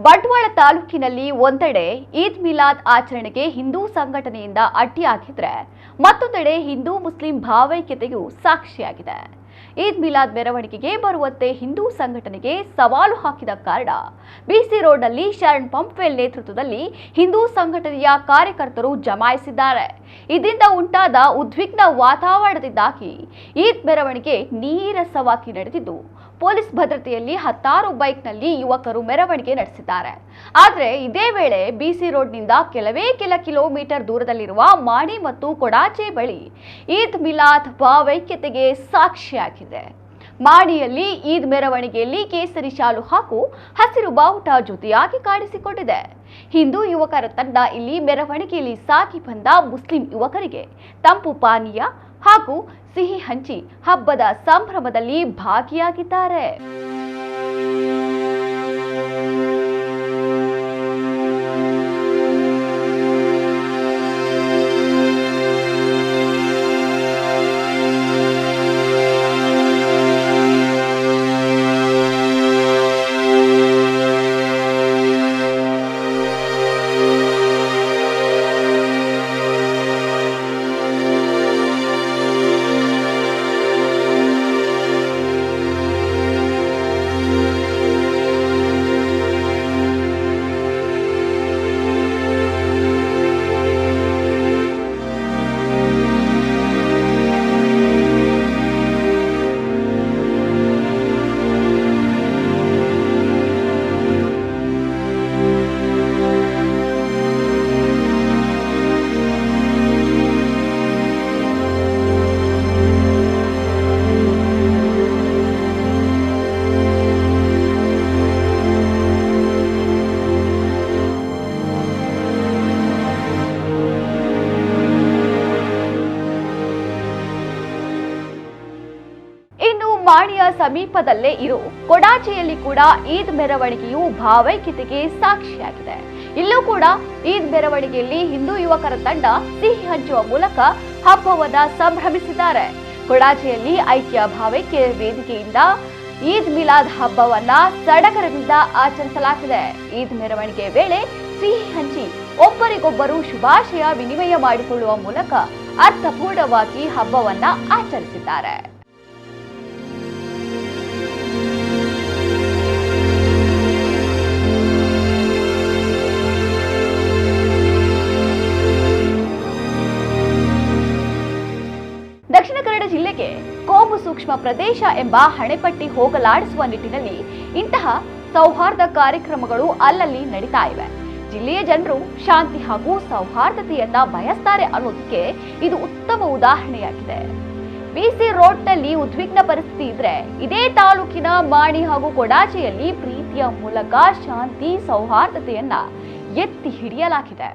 ಬಂಟ್ವಾಳ ತಾಲೂಕಿನಲ್ಲಿ ಒಂದೆಡೆ ಈದ್ ಮಿಲಾದ್ ಆಚರಣೆಗೆ ಹಿಂದೂ ಸಂಘಟನೆಯಿಂದ ಅಡ್ಡಿಯಾಗಿದ್ರೆ ಮತ್ತೊಂದೆಡೆ ಹಿಂದೂ ಮುಸ್ಲಿಂ ಭಾವೈಕ್ಯತೆಯು ಸಾಕ್ಷಿಯಾಗಿದೆ. ಈದ್ ಮಿಲಾದ್ ಮೆರವಣಿಗೆಗೆ ಬರುವಂತೆ ಹಿಂದೂ ಸಂಘಟನೆಗೆ ಸವಾಲು ಹಾಕಿದ ಕಾರಣ ಬಿಸಿ ರೋಡ್ನಲ್ಲಿ ಶರಣ್ ಪಂಪ್ವೆಲ್ ನೇತೃತ್ವದಲ್ಲಿ ಹಿಂದೂ ಸಂಘಟನೆಯ ಕಾರ್ಯಕರ್ತರು ಜಮಾಯಿಸಿದ್ದಾರೆ. ಇದರಿಂದ ಉಂಟಾದ ಉದ್ವಿಗ್ನ ವಾತಾವರಣದಿಂದಾಗಿ ಈದ್ ಮೆರವಣಿಗೆ ನೀರಸವಾಗಿ ನಡೆದಿದ್ದು, ಪೊಲೀಸ್ ಭದ್ರತೆಯಲ್ಲಿ 10 ಬೈಕ್ನಲ್ಲಿ ಯುವಕರು ಮೆರವಣಿಗೆ ನಡೆಸಿದ್ದಾರೆ. ಆದರೆ ಇದೇ ವೇಳೆ ಬಿಸಿ ರೋಡ್ನಿಂದ ಕೆಲ ಕಿಲೋಮೀಟರ್ ದೂರದಲ್ಲಿರುವ ಮಾಣಿ ಮತ್ತು ಕೊಡಾಚೆ ಬಳಿ ಈದ್ ಮಿಲಾದ್ ಭಾವೈಕ್ಯತೆಗೆ ಸಾಕ್ಷಿಯಾಗಿದೆ. ಮಾಣಿಯಲ್ಲಿ ಈದ್ ಮೆರವಣಿಗೆಯಲ್ಲಿ ಕೇಸರಿ ಶಾಲು ಹಾಗೂ ಹಸಿರು ಬಾವುಟ ಜೊತೆಯಾಗಿ ಕಾಣಿಸಿಕೊಂಡಿದೆ. ಹಿಂದೂ ಯುವಕರ ತಂಡ ಇಲ್ಲಿ ಮೆರವಣಿಗೆಯಲ್ಲಿ ಸಾಗಿ ಬಂದ ಮುಸ್ಲಿಂ ಯುವಕರಿಗೆ ತಂಪು ಪಾನೀಯ ಹಾಗೂ ಸಿಹಿ ಹಂಚಿ ಹಬ್ಬದ ಸಂಭ್ರಮದಲ್ಲಿ ಭಾಗಿಯಾಗಿದ್ದಾರೆ. ಮಾಣಿಯ ಸಮೀಪದಲ್ಲೇ ಇರೋ ಕೊಡಾಚೆಯಲ್ಲಿ ಕೂಡ ಈದ್ ಮೆರವಣಿಗೆಯು ಭಾವೈಕ್ಯತೆಗೆ ಸಾಕ್ಷಿಯಾಗಿದೆ. ಇಲ್ಲೂ ಕೂಡ ಈದ್ ಮೆರವಣಿಗೆಯಲ್ಲಿ ಹಿಂದೂ ಯುವಕರ ತಂಡ ಸಿಹಿ ಹಂಚುವ ಮೂಲಕ ಹಬ್ಬವನ್ನ ಸಂಭ್ರಮಿಸಿದ್ದಾರೆ. ಕೊಡಾಚೆಯಲ್ಲಿ ಐಕ್ಯ ಭಾವೈಕ್ಯ ವೇದಿಕೆಯಿಂದ ಈದ್ ಮಿಲಾದ್ ಹಬ್ಬವನ್ನ ಸಡಗರದಿಂದ ಆಚರಿಸಲಾಗಿದೆ. ಈದ್ ಮೆರವಣಿಗೆ ವೇಳೆ ಸಿಹಿ ಹಂಚಿ ಒಬ್ಬರಿಗೊಬ್ಬರು ಶುಭಾಶಯ ವಿನಿಮಯ ಮಾಡಿಕೊಳ್ಳುವ ಮೂಲಕ ಅರ್ಥಪೂರ್ಣವಾಗಿ ಹಬ್ಬವನ್ನ ಆಚರಿಸಿದ್ದಾರೆ. ದಕ್ಷಿಣ ಕನ್ನಡ ಜಿಲ್ಲೆಗೆ ಕೋಮು ಸೂಕ್ಷ್ಮ ಪ್ರದೇಶ ಎಂಬ ಹಣೆಪಟ್ಟಿ ಹೋಗಲಾಡಿಸುವ ನಿಟ್ಟಿನಲ್ಲಿ ಇಂತಹ ಸೌಹಾರ್ದ ಕಾರ್ಯಕ್ರಮಗಳು ಅಲ್ಲಲ್ಲಿ ನಡೀತಾ ಇವೆ. ಜಿಲ್ಲೆಯ ಜನರು ಶಾಂತಿ ಹಾಗೂ ಸೌಹಾರ್ದತೆಯನ್ನ ಬಯಸ್ತಾರೆ ಅನ್ನೋದಕ್ಕೆ ಇದು ಉತ್ತಮ ಉದಾಹರಣೆಯಾಗಿದೆ. ಬಿಸಿ ರೋಡ್ನಲ್ಲಿ ಉದ್ವಿಗ್ನ ಪರಿಸ್ಥಿತಿ ಇದ್ರೆ, ಇದೇ ತಾಲೂಕಿನ ಮಾಣಿ ಹಾಗೂ ಕೊಡಾಚೆಯಲ್ಲಿ ಪ್ರೀತಿಯ ಮೂಲಕ ಶಾಂತಿ ಸೌಹಾರ್ದತೆಯನ್ನ ಎತ್ತಿ ಹಿಡಿಯಲಾಗಿದೆ.